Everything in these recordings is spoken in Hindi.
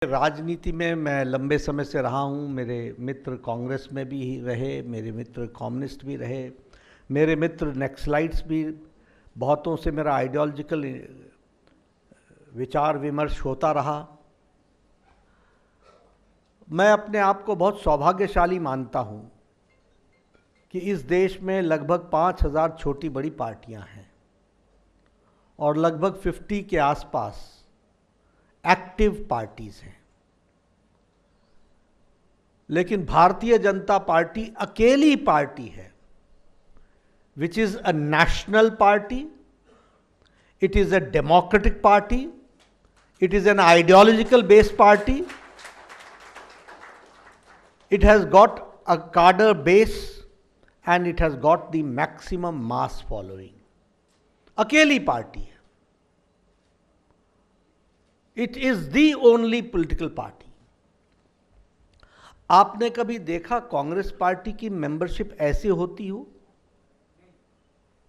राजनीति में मैं लंबे समय से रहा हूँ। मेरे मित्र कांग्रेस में भी रहे, मेरे मित्र कम्युनिस्ट भी रहे, मेरे मित्र नक्सलाइट्स भी, बहुतों से मेरा आइडियोलॉजिकल विचार विमर्श होता रहा। मैं अपने आप को बहुत सौभाग्यशाली मानता हूँ कि इस देश में लगभग 5000 छोटी बड़ी पार्टियाँ हैं और लगभग 50 के आसपास एक्टिव पार्टीज हैं। लेकिन भारतीय जनता पार्टी अकेली पार्टी है which is a national party, it is a democratic party, it is an ideological based party, it has got a cadre base and it has got the maximum mass following. अकेली पार्टी है। It is the only political party. आपने कभी देखा कांग्रेस पार्टी की मेंबरशिप ऐसे होती हो?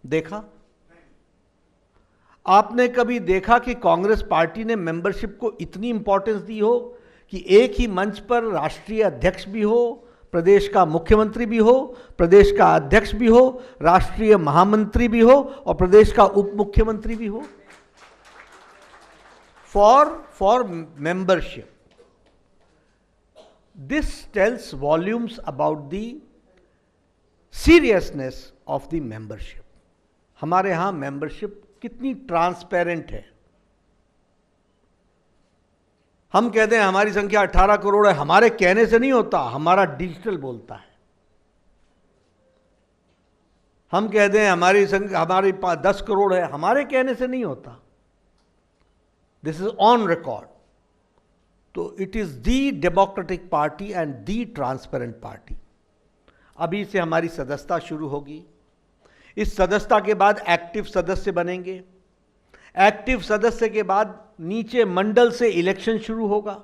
देखा? आपने कभी देखा कि कांग्रेस पार्टी ने मेंबरशिप को इतनी इंपॉर्टेंस दी हो कि एक ही मंच पर राष्ट्रीय अध्यक्ष भी हो, प्रदेश का मुख्यमंत्री भी हो, प्रदेश का अध्यक्ष भी हो, राष्ट्रीय महामंत्री भी हो और प्रदेश का उप मुख्यमंत्री भी हो? For membership. This tells volumes about the seriousness of the membership. हमारे यहां मेंबरशिप कितनी ट्रांसपेरेंट है. हम कहते हैं हमारी संख्या 18 करोड़ है, हमारे कहने से नहीं होता, हमारा डिजिटल बोलता है. हम कहते हैं हमारी संख्या 10 करोड़ है, हमारे कहने से नहीं होता. This is on record. तो it is the democratic party and the transparent party. अभी से हमारी सदस्यता शुरू होगी. इस सदस्यता के बाद एक्टिव सदस्य बनेंगे. एक्टिव सदस्य के बाद नीचे मंडल से इलेक्शन शुरू होगा.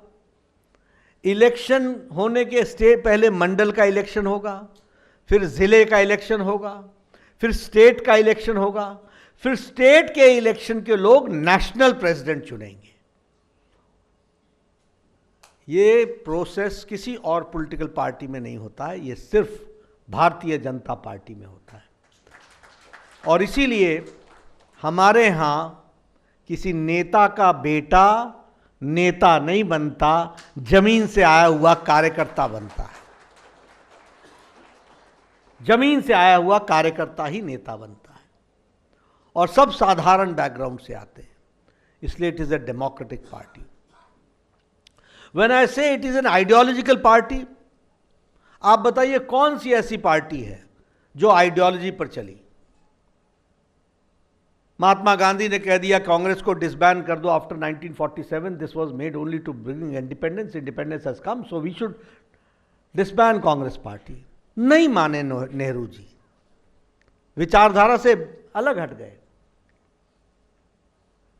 इलेक्शन होने के पहले मंडल का इलेक्शन होगा, फिर जिले का इलेक्शन होगा, फिर स्टेट का इलेक्शन होगा, फिर स्टेट के इलेक्शन के लोग नेशनल प्रेसिडेंट चुनेंगे. ये प्रोसेस किसी और पॉलिटिकल पार्टी में नहीं होता है, ये सिर्फ भारतीय जनता पार्टी में होता है. और इसीलिए हमारे यहां किसी नेता का बेटा नेता नहीं बनता, जमीन से आया हुआ कार्यकर्ता बनता है. जमीन से आया हुआ कार्यकर्ता ही नेता बनता है और सब साधारण बैकग्राउंड से आते हैं. इसलिए it is a democratic party. When I say it is an ideological party, आप बताइए कौन सी ऐसी पार्टी है जो आइडियोलॉजी पर चली? महात्मा गांधी ने कह दिया कांग्रेस को डिसबैन कर दो after 1947. This was made only to bring independence. Independence has come, so we should disband Congress party. नहीं माने नेहरू जी, विचारधारा से अलग हट गए.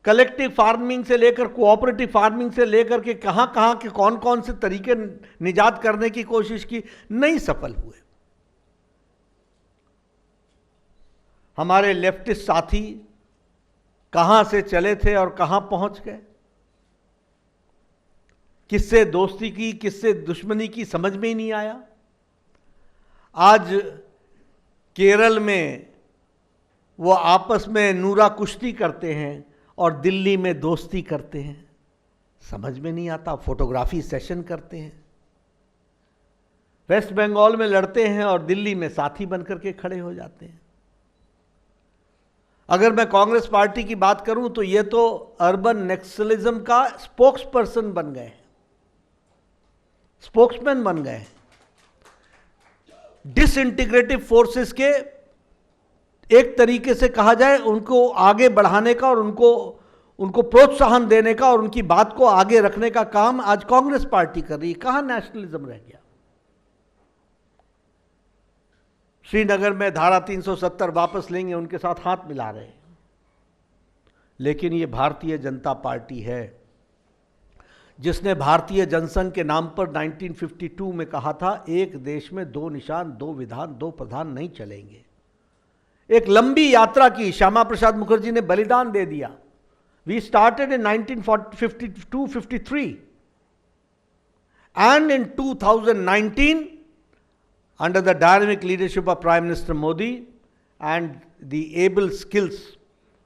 कलेक्टिव फार्मिंग से लेकर कोऑपरेटिव फार्मिंग से लेकर के कहां के कौन कौन से तरीके निजात करने की कोशिश की, नहीं सफल हुए. हमारे लेफ्टिस्ट साथी कहां से चले थे और कहां पहुंच गए. किससे दोस्ती की, किससे दुश्मनी की, समझ में ही नहीं आया. आज केरल में वो आपस में नूरा कुश्ती करते हैं और दिल्ली में दोस्ती करते हैं. समझ में नहीं आता. फोटोग्राफी सेशन करते हैं. वेस्ट बंगाल में लड़ते हैं और दिल्ली में साथी बनकर के खड़े हो जाते हैं. अगर मैं कांग्रेस पार्टी की बात करूं तो ये तो अर्बन नक्सलिज्म का स्पोक्स पर्सन बन गए, स्पोक्समैन बन गए. डिसइंटीग्रेटिव फोर्सेस के एक तरीके से कहा जाए उनको आगे बढ़ाने का और उनको प्रोत्साहन देने का और उनकी बात को आगे रखने का काम आज कांग्रेस पार्टी कर रही है. कहां नेशनलिज्म रह गया? श्रीनगर में धारा 370 वापस लेंगे, उनके साथ हाथ मिला रहे हैं. लेकिन ये भारतीय जनता पार्टी है जिसने भारतीय जनसंघ के नाम पर 1952 में कहा था एक देश में दो निशान, दो विधान, दो प्रधान नहीं चलेंगे. एक लंबी यात्रा की. श्यामा प्रसाद मुखर्जी ने बलिदान दे दिया. We started in 1952-53 And in 2019, under the dynamic leadership of Prime Minister Modi and the able skills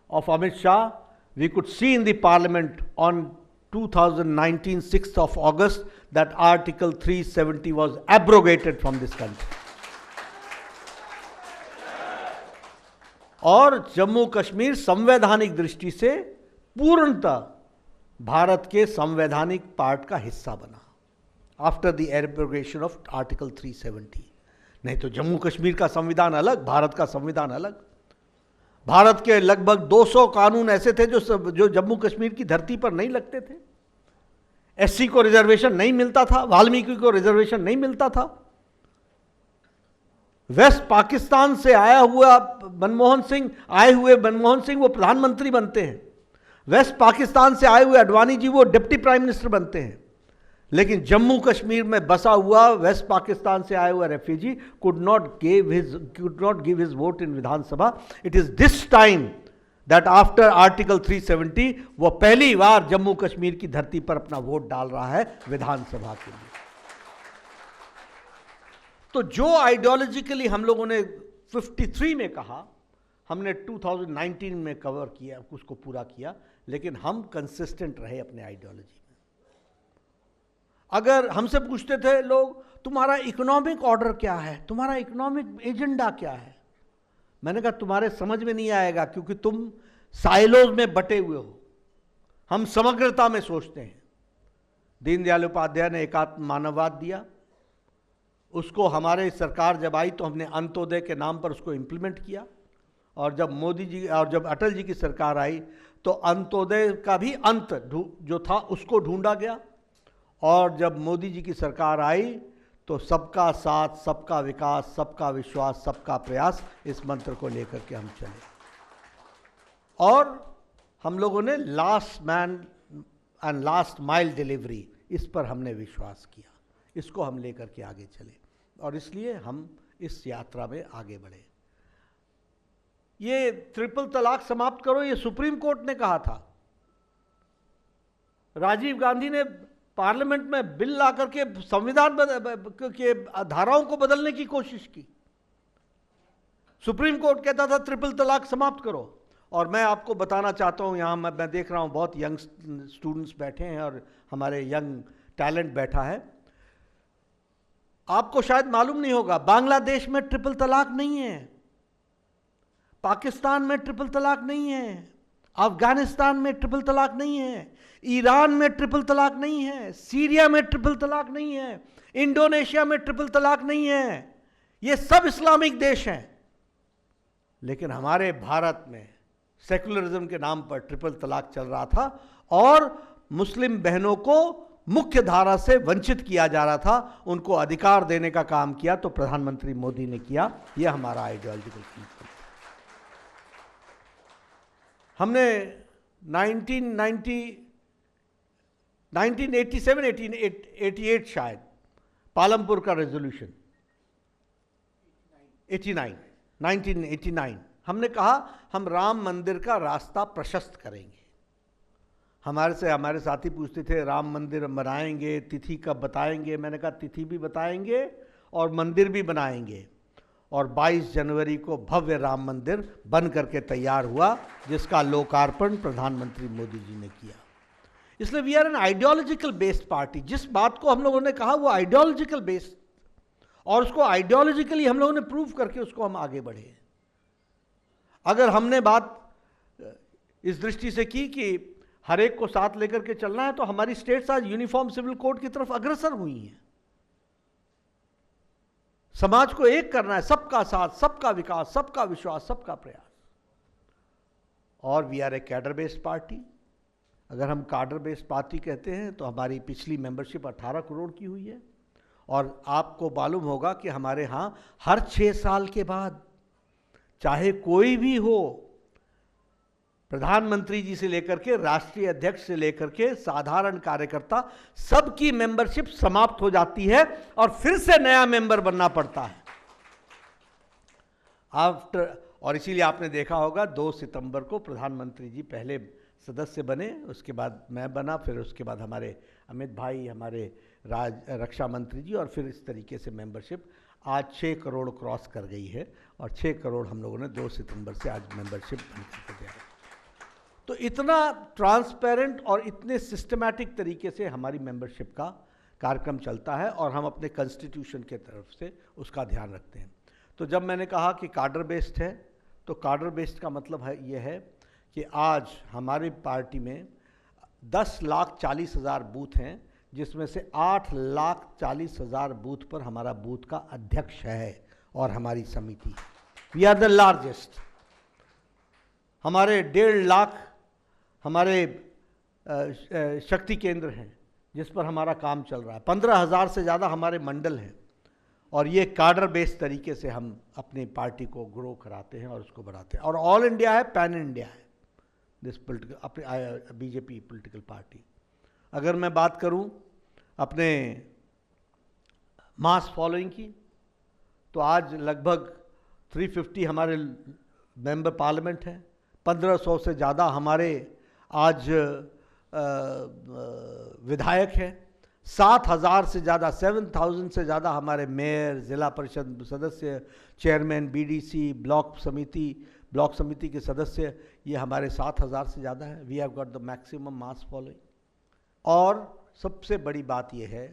of Amit Shah, we could see in the Parliament on 2019, 6th of August, that Article 370 was abrogated from this country. और जम्मू कश्मीर संवैधानिक दृष्टि से पूर्णतः भारत के संवैधानिक पार्ट का हिस्सा बना after the abrogation of article 370। नहीं तो जम्मू कश्मीर का संविधान अलग, भारत का संविधान अलग। भारत के लगभग 200 कानून ऐसे थे जो जम्मू कश्मीर की धरती पर नहीं लगते थे। एससी को रिजर्वेशन नहीं मिलता था, वाल्मीकि को रिजर्वेशन नहीं मिलता था। वेस्ट पाकिस्तान से आए हुए मनमोहन सिंह वो प्रधानमंत्री बनते हैं। वेस्ट पाकिस्तान से आए हुए अडवाणी जी वो डिप्टी प्राइम मिनिस्टर बनते हैं। लेकिन जम्मू कश्मीर में बसा हुआ वेस्ट पाकिस्तान से आया हुआ refugee could not give his vote in Vidhan Sabha. It is this time that after Article 370 वो पहली बार जम्मू कश्मीर की धरती पर अपना वोट डाल रहा है विधानसभा के लिए। तो जो आइडियोलॉजिकली हम लोगों ने 53 में कहा, हमने 2019 में कवर किया, उसको पूरा किया, लेकिन हम कंसिस्टेंट रहे अपने आइडियोलॉजी में। अगर हमसे पूछते थे लोग, तुम्हारा इकोनॉमिक ऑर्डर क्या है, तुम्हारा इकोनॉमिक एजेंडा क्या है, मैंने कहा तुम्हारे समझ में नहीं आएगा, क्योंकि तुम साइलोज में बटे हुए हो। हम समग्रता में सोचते हैं। दीनदयाल उपाध्याय ने एकात्म मानववाद दिया, उसको हमारे सरकार जब आई तो हमने अंत्योदय के नाम पर उसको इम्प्लीमेंट किया, और जब मोदी जी और जब अटल जी की सरकार आई तो अंत्योदय का भी अंत जो था उसको ढूंढा गया, और जब मोदी जी की सरकार आई तो सबका साथ, सबका विकास, सबका विश्वास, सबका प्रयास, इस मंत्र को लेकर के हम चले। और हम लोगों ने last man and last mile delivery, इस पर हमने विश्वास किया, इसको हम लेकर के आगे चले, और इसलिए हम इस यात्रा में आगे बढ़े। ये ट्रिपल तलाक समाप्त करो, ये सुप्रीम कोर्ट ने कहा था। राजीव गांधी ने पार्लियामेंट में बिल ला करके संविधान के धाराओं को बदलने की कोशिश की। सुप्रीम कोर्ट कहता था ट्रिपल तलाक समाप्त करो। और मैं आपको बताना चाहता हूं, यहां मैं देख रहा हूं बहुत यंग स्टूडेंट्स बैठे हैं और हमारे यंग टैलेंट बैठा है। आपको शायद मालूम नहीं होगा, बांग्लादेश में ट्रिपल तलाक नहीं है, पाकिस्तान में ट्रिपल तलाक नहीं है, अफगानिस्तान में ट्रिपल तलाक नहीं है, ईरान में ट्रिपल तलाक नहीं है, सीरिया में ट्रिपल तलाक नहीं है, इंडोनेशिया में ट्रिपल तलाक नहीं है। ये सब इस्लामिक देश हैं। लेकिन हमारे भारत में सेकुलरिज्म के नाम पर ट्रिपल तलाक चल रहा था और मुस्लिम बहनों को मुख्य धारा से वंचित किया जा रहा था। उनको अधिकार देने का काम किया तो प्रधानमंत्री मोदी ने किया। यह हमारा आइडियोलॉजिकल प्रिंसिपल। हमने 1987-88 शायद पालमपुर का रेजोल्यूशन 1989 हमने कहा हम राम मंदिर का रास्ता प्रशस्त करेंगे। हमारे साथी पूछते थे राम मंदिर बनाएंगे, तिथि कब बताएंगे। मैंने कहा तिथि भी बताएंगे और मंदिर भी बनाएंगे। और 22 जनवरी को भव्य राम मंदिर बन करके तैयार हुआ, जिसका लोकार्पण प्रधानमंत्री मोदी जी ने किया। इसलिए we are an ideological based party. जिस बात को हम लोगों ने कहा वो आइडियोलॉजिकल बेस्ड, और उसको आइडियोलॉजिकली हम लोगों ने प्रूव करके उसको हम आगे बढ़े। अगर हमने बात इस दृष्टि से की कि हर एक को साथ लेकर के चलना है, तो हमारी स्टेट्स आज यूनिफॉर्म सिविल कोड की तरफ अग्रसर हुई हैं। समाज को एक करना है, सबका साथ, सबका विकास, सबका विश्वास, सबका प्रयास। और we are a cadre based party. अगर हम कैडर बेस्ड पार्टी कहते हैं तो हमारी पिछली मेंबरशिप 18 करोड़ की हुई है। और आपको मालूम होगा कि हमारे यहाँ हर 6 साल के बाद, चाहे कोई भी हो, प्रधानमंत्री जी से लेकर के राष्ट्रीय अध्यक्ष से लेकर के साधारण कार्यकर्ता, सबकी मेंबरशिप समाप्त हो जाती है और फिर से नया मेंबर बनना पड़ता है और इसीलिए आपने देखा होगा 2 सितंबर को प्रधानमंत्री जी पहले सदस्य बने, उसके बाद मैं बना, फिर उसके बाद हमारे अमित भाई, हमारे रक्षा मंत्री जी, और फिर इस तरीके से मेंबरशिप आज 6 करोड़ क्रॉस कर गई है, और 6 करोड़ हम लोगों ने 2 सितंबर से आज मेंबरशिप बंद करके दिया है। तो इतना ट्रांसपेरेंट और इतने सिस्टमैटिक तरीके से हमारी मेंबरशिप का कार्यक्रम चलता है, और हम अपने कॉन्स्टिट्यूशन के तरफ से उसका ध्यान रखते हैं। तो जब मैंने कहा कि कार्डर बेस्ड है, तो कार्डर बेस्ड का मतलब है ये है कि आज हमारी पार्टी में 10,40,000 बूथ हैं, जिसमें से 8,40,000 बूथ पर हमारा बूथ का अध्यक्ष है और हमारी समिति। We are the largest. हमारे 1.5 लाख हमारे शक्ति केंद्र हैं जिस पर हमारा काम चल रहा है। 15,000 से ज़्यादा हमारे मंडल हैं, और ये कार्डर बेस्ड तरीके से हम अपनी पार्टी को ग्रो कराते हैं और उसको बढ़ाते हैं। और ऑल इंडिया है, पैन इंडिया है दिस पोलिटिकल, अपने बीजेपी पॉलिटिकल पार्टी। अगर मैं बात करूं अपने मास फॉलोइंग की, तो आज लगभग 350 हमारे मेंबर पार्लियामेंट हैं, 1500 से ज़्यादा हमारे आज विधायक हैं, 7,000 से ज़्यादा 7,000 से ज़्यादा हमारे मेयर, ज़िला परिषद सदस्य, चेयरमैन, बीडीसी, ब्लॉक समिति के सदस्य, ये हमारे 7,000 से ज़्यादा है। We have got the maximum mass following. और सबसे बड़ी बात यह है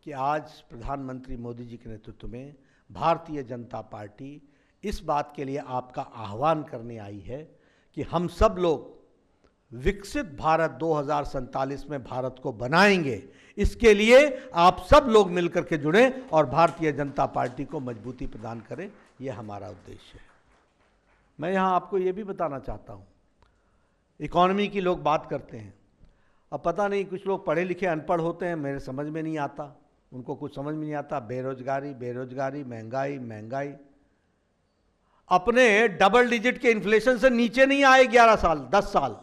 कि आज प्रधानमंत्री मोदी जी के नेतृत्व में भारतीय जनता पार्टी इस बात के लिए आपका आह्वान करने आई है कि हम सब लोग विकसित भारत 2047 में भारत को बनाएंगे। इसके लिए आप सब लोग मिलकर के जुड़ें और भारतीय जनता पार्टी को मजबूती प्रदान करें, यह हमारा उद्देश्य है। मैं यहाँ आपको ये भी बताना चाहता हूँ, इकॉनमी की लोग बात करते हैं, अब पता नहीं कुछ लोग पढ़े लिखे अनपढ़ होते हैं, मेरे समझ में नहीं आता, उनको कुछ समझ में नहीं आता। बेरोजगारी, महंगाई अपने डबल डिजिट के इन्फ्लेशन से नीचे नहीं आए 11 साल 10 साल।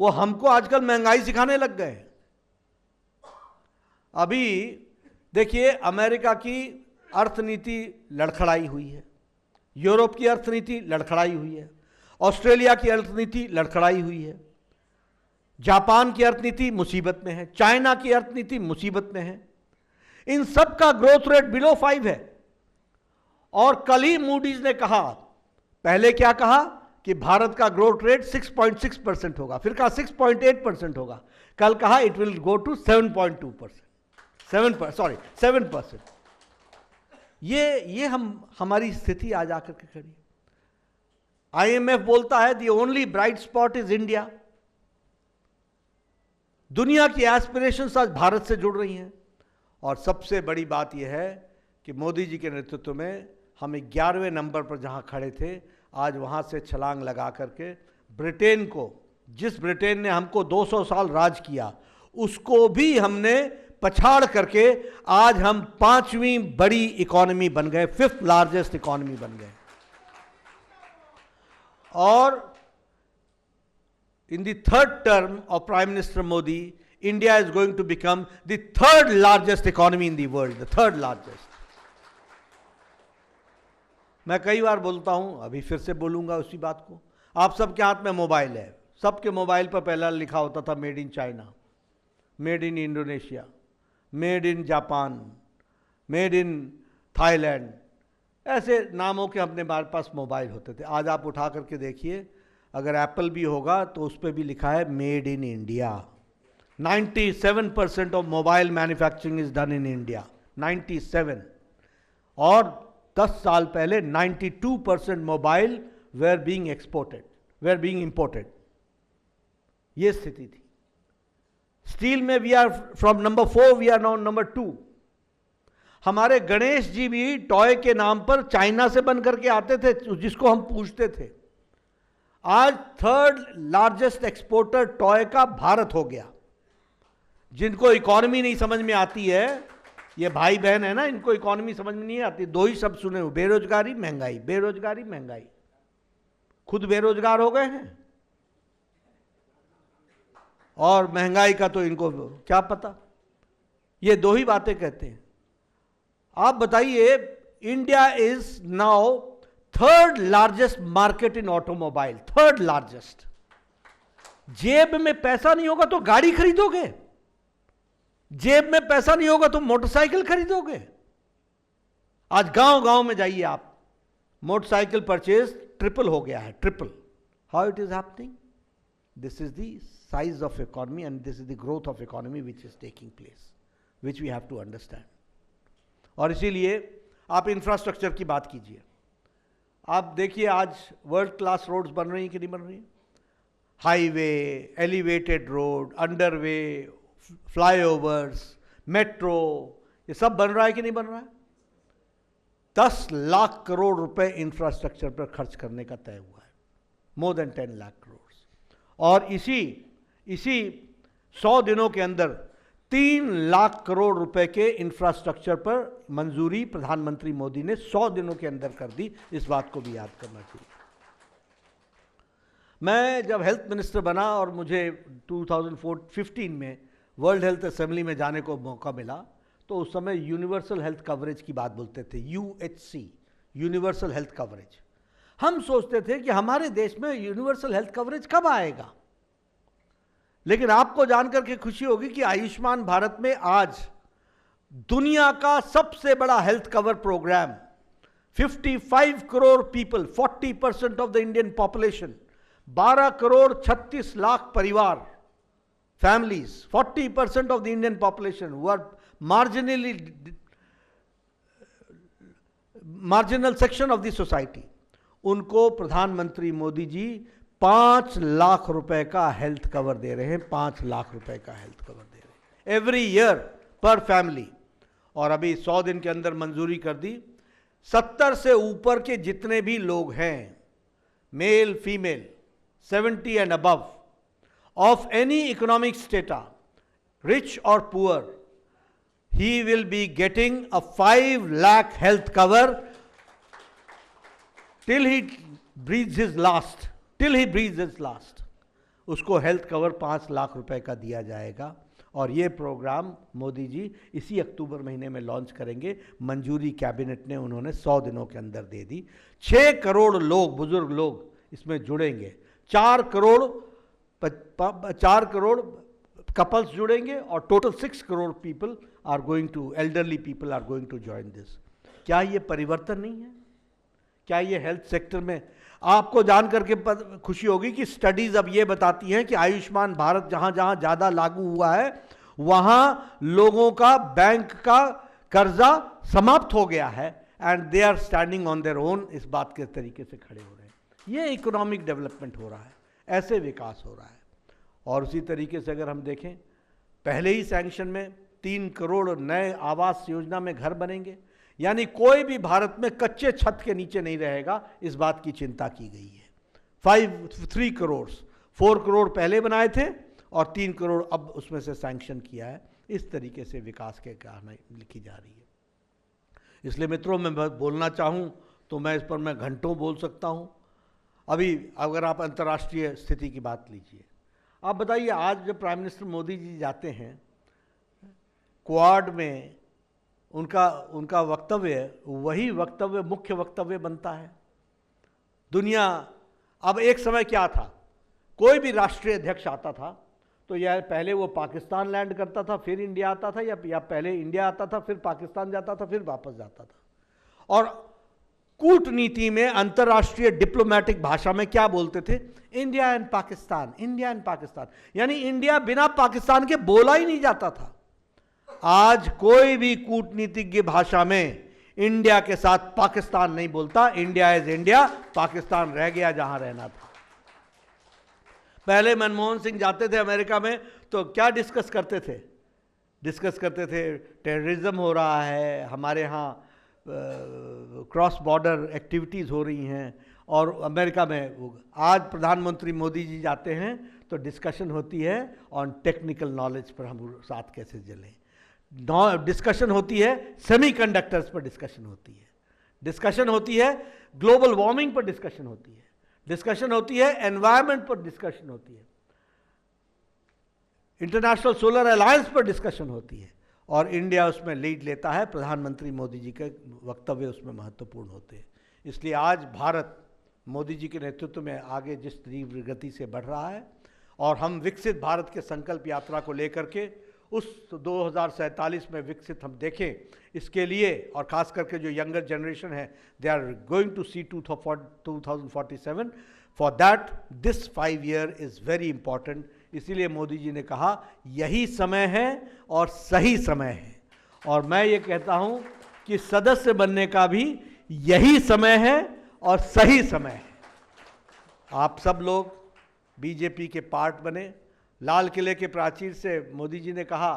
वो हमको आजकल महंगाई सिखाने लग गए। अभी देखिए, अमेरिका की अर्थनीति लड़खड़ाई हुई है, यूरोप की अर्थनीति लड़खड़ाई हुई है, ऑस्ट्रेलिया की अर्थनीति लड़खड़ाई हुई है, जापान की अर्थनीति मुसीबत में है, चाइना की अर्थनीति मुसीबत में है। इन सब का ग्रोथ रेट बिलो 5 है। और कल ही मूडीज ने कहा, पहले क्या कहा कि भारत का ग्रोथ रेट 6.6% होगा, फिर कहा 6.8% होगा, कल कहा इट विल गो टू 7.2%, 7%। ये हमारी स्थिति आज आकर के खड़ी। IMF बोलता है the only bright spot is India. दुनिया की एस्पिरेशंस आज भारत से जुड़ रही हैं। और सबसे बड़ी बात यह है कि मोदी जी के नेतृत्व में हम 11वें नंबर पर जहां खड़े थे, आज वहां से छलांग लगा करके ब्रिटेन को, जिस ब्रिटेन ने हमको 200 साल राज किया, उसको भी हमने पछाड़ करके आज हम 5वीं बड़ी इकॉनमी बन गए, 5th लार्जेस्ट इकॉनमी बन गए। और in the 3rd term of Prime Minister Modi, India is going to become the 3rd largest economy in the world, the 3rd largest. मैं कई बार बोलता हूं, अभी फिर से बोलूंगा उसी बात को। आप सबके हाथ में मोबाइल है, सबके मोबाइल पर पहला लिखा होता था made in China, made in Indonesia, made in Japan, made in Thailand, ऐसे नामों के अपने पास मोबाइल होते थे। आज आप उठा करके देखिए, अगर एप्पल भी होगा तो उस पर भी लिखा है made in India. 97% of mobile manufacturing is done in India, 97। और 10 साल पहले 92% mobile were being exported, were being imported. ये स्थिति थी। स्टील में we are from number 4, we are now number 2। हमारे गणेश जी भी टॉय के नाम पर चाइना से बन करके आते थे, जिसको हम पूछते थे। आज 3rd लार्जेस्ट एक्सपोर्टर टॉय का भारत हो गया। जिनको इकॉनमी नहीं समझ में आती है, ये भाई बहन है ना, इनको इकॉनमी समझ में नहीं आती, 2 ही शब्द सुने हो, बेरोजगारी महंगाई, बेरोजगारी महंगाई। खुद बेरोजगार हो गए हैं और महंगाई का तो इनको क्या पता। ये 2 ही बातें कहते हैं। आप बताइए, India is now 3rd largest market in automobile, 3rd largest. जेब में पैसा नहीं होगा तो गाड़ी खरीदोगे? जेब में पैसा नहीं होगा तो मोटरसाइकिल खरीदोगे? आज गांव गांव में जाइए आप, मोटरसाइकिल परचेज ट्रिपल हो गया है, triple. How it is happening? This is the size of economy and this is the growth of economy which is taking place, which we have to understand. और इसीलिए आप इंफ्रास्ट्रक्चर की बात कीजिए। आप देखिए आज वर्ल्ड क्लास रोड्स बन रही हैं कि नहीं बन रही? Highway, elevated road, underway, flyovers, metro, ये सब बन रहा है कि नहीं बन रहा है? 10 लाख करोड़ रुपए इंफ्रास्ट्रक्चर पर खर्च करने का तय हुआ है, मोर देन 10 लाख करोड़। और इसी 100 दिनों के अंदर 3 लाख करोड़ रुपए के इंफ्रास्ट्रक्चर पर मंजूरी प्रधानमंत्री मोदी ने 100 दिनों के अंदर कर दी। इस बात को भी याद करना चाहिए। मैं जब हेल्थ मिनिस्टर बना और मुझे 2015 में वर्ल्ड हेल्थ असेंबली में जाने को मौका मिला, तो उस समय यूनिवर्सल हेल्थ कवरेज की बात बोलते थे, UHC, यूनिवर्सल हेल्थ कवरेज। हम सोचते थे कि हमारे देश में यूनिवर्सल हेल्थ कवरेज कब आएगा, लेकिन आपको जानकर के खुशी होगी कि आयुष्मान भारत में आज दुनिया का सबसे बड़ा health cover programme, 55 crore people, 40% of the Indian population, 12 crore 36 lakh परिवार, families, 40% of the Indian population who are marginal section of the society, उनको प्रधानमंत्री मोदी जी 5 लाख रुपए का हेल्थ कवर दे रहे हैं, 5 लाख रुपए का हेल्थ कवर दे रहे हैं एवरी ईयर पर फैमिली। और अभी 100 दिन के अंदर मंजूरी कर दी। 70 से ऊपर के जितने भी लोग हैं, male female, 70 and above, of any economic strata, rich or poor, he will be getting a 5 lakh health cover till he breathes his last, उसको हेल्थ कवर 5 लाख रुपए का दिया जाएगा। और ये प्रोग्राम मोदी जी इसी अक्टूबर महीने में लॉन्च करेंगे। मंजूरी कैबिनेट ने उन्होंने 100 दिनों के अंदर दे दी। 6 करोड़ लोग, बुजुर्ग लोग इसमें जुड़ेंगे, 4 करोड़ कपल्स जुड़ेंगे और total 6 crore people are going to, elderly people are going to join this. क्या ये परिवर्तन नहीं है? क्या ये हेल्थ सेक्टर में? आपको जान करके खुशी होगी कि स्टडीज अब ये बताती हैं कि आयुष्मान भारत जहां जहां ज्यादा लागू हुआ है वहां लोगों का बैंक का कर्जा समाप्त हो गया है and they are standing on their own, इस बात के तरीके से खड़े हो रहे हैं। ये इकोनॉमिक डेवलपमेंट हो रहा है, ऐसे विकास हो रहा है। और उसी तरीके से अगर हम देखें, पहले ही सैंक्शन में 3 करोड़ नए आवास योजना में घर बनेंगे, यानी कोई भी भारत में कच्चे छत के नीचे नहीं रहेगा, इस बात की चिंता की गई है। 3 करोड़, 4 करोड़ पहले बनाए थे और 3 करोड़ अब उसमें से सैंक्शन किया है। इस तरीके से विकास के कहानी लिखी जा रही है। इसलिए मित्रों, मैं बोलना चाहूँ तो मैं इस पर मैं घंटों बोल सकता हूँ। अभी अगर आप अंतर्राष्ट्रीय स्थिति की बात लीजिए, आप बताइए, आज जब प्राइम मिनिस्टर मोदी जी जाते हैं क्वाड में, उनका वक्तव्य वही वक्तव्य मुख्य वक्तव्य बनता है। दुनिया, अब एक समय क्या था, कोई भी राष्ट्रीय अध्यक्ष आता था तो यह पहले वो पाकिस्तान लैंड करता था, फिर इंडिया आता था, या पहले इंडिया आता था, फिर पाकिस्तान जाता था, फिर वापस जाता था। और कूटनीति में, अंतर्राष्ट्रीय डिप्लोमेटिक भाषा में क्या बोलते थे? India and Pakistan, India and Pakistan, यानी इंडिया बिना पाकिस्तान के बोला ही नहीं जाता था। आज कोई भी कूटनीतिज्ञ भाषा में इंडिया के साथ पाकिस्तान नहीं बोलता। इंडिया इज इंडिया, पाकिस्तान रह गया जहां रहना था। पहले मनमोहन सिंह जाते थे अमेरिका में तो क्या डिस्कस करते थे? टेररिज्म हो रहा है, हमारे यहाँ क्रॉस बॉर्डर एक्टिविटीज़ हो रही हैं, और अमेरिका में आज प्रधानमंत्री मोदी जी जाते हैं तो डिस्कशन होती है ऑन टेक्निकल नॉलेज पर, हम साथ कैसे चलें। डिस्कशन होती है सेमीकंडक्टर्स पर, डिस्कशन होती है ग्लोबल वार्मिंग पर, डिस्कशन होती है एनवायरनमेंट पर, डिस्कशन होती है इंटरनेशनल सोलर अलायंस पर, डिस्कशन होती है। और इंडिया उसमें लीड लेता है। प्रधानमंत्री मोदी जी के वक्तव्य उसमें महत्वपूर्ण होते हैं। इसलिए आज भारत मोदी जी के नेतृत्व में आगे जिस तीव्र गति से बढ़ रहा है, और हम विकसित भारत के संकल्प यात्रा को लेकर के उस 2047 में विकसित हम देखें, इसके लिए, और ख़ास करके जो यंगर जनरेशन है, they are going to see 2047, for that this 5 year is very important. इसीलिए मोदी जी ने कहा यही समय है और सही समय है, और मैं ये कहता हूँ कि सदस्य बनने का भी यही समय है और सही समय है। आप सब लोग बीजेपी के पार्ट बने। लाल किले के प्राचीर से मोदी जी ने कहा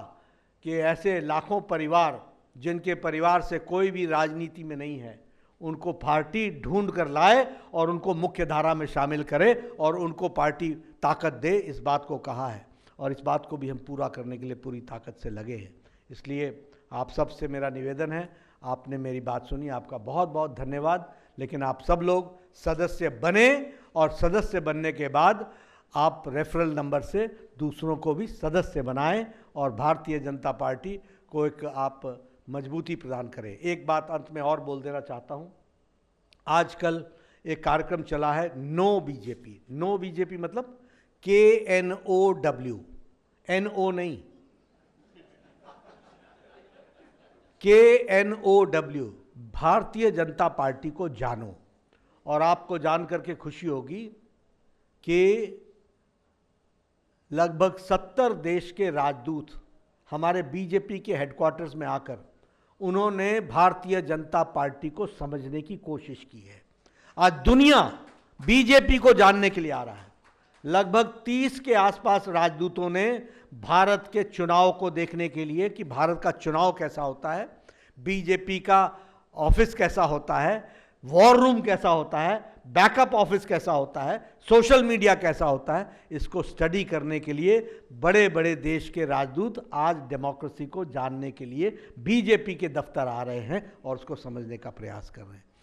कि ऐसे लाखों परिवार जिनके परिवार से कोई भी राजनीति में नहीं है, उनको पार्टी ढूंढ कर लाए और उनको मुख्य धारा में शामिल करे और उनको पार्टी ताकत दे, इस बात को कहा है, और इस बात को भी हम पूरा करने के लिए पूरी ताकत से लगे हैं। इसलिए आप सब से मेरा निवेदन है, आपने मेरी बात सुनी, आपका बहुत बहुत धन्यवाद। लेकिन आप सब लोग सदस्य बने, और सदस्य बनने के बाद आप रेफरल नंबर से दूसरों को भी सदस्य बनाएं और भारतीय जनता पार्टी को एक आप मजबूती प्रदान करें। एक बात अंत में और बोल देना चाहता हूं, आजकल एक कार्यक्रम चला है नो बीजेपी। नो बीजेपी मतलब KNOW, NO नहीं, KNOW, भारतीय जनता पार्टी को जानो। और आपको जान करके खुशी होगी कि लगभग 70 देश के राजदूत हमारे बीजेपी के हेडक्वार्टर्स में आकर उन्होंने भारतीय जनता पार्टी को समझने की कोशिश की है। आज दुनिया बीजेपी को जानने के लिए आ रहा है। लगभग 30 के आसपास राजदूतों ने भारत के चुनाव को देखने के लिए कि भारत का चुनाव कैसा होता है, बीजेपी का ऑफिस कैसा होता है, वॉर रूम कैसा होता है, बैकअप ऑफिस कैसा होता है, सोशल मीडिया कैसा होता है, इसको स्टडी करने के लिए बड़े बड़े देश के राजदूत आज डेमोक्रेसी को जानने के लिए बीजेपी के दफ्तर आ रहे हैं और उसको समझने का प्रयास कर रहे हैं।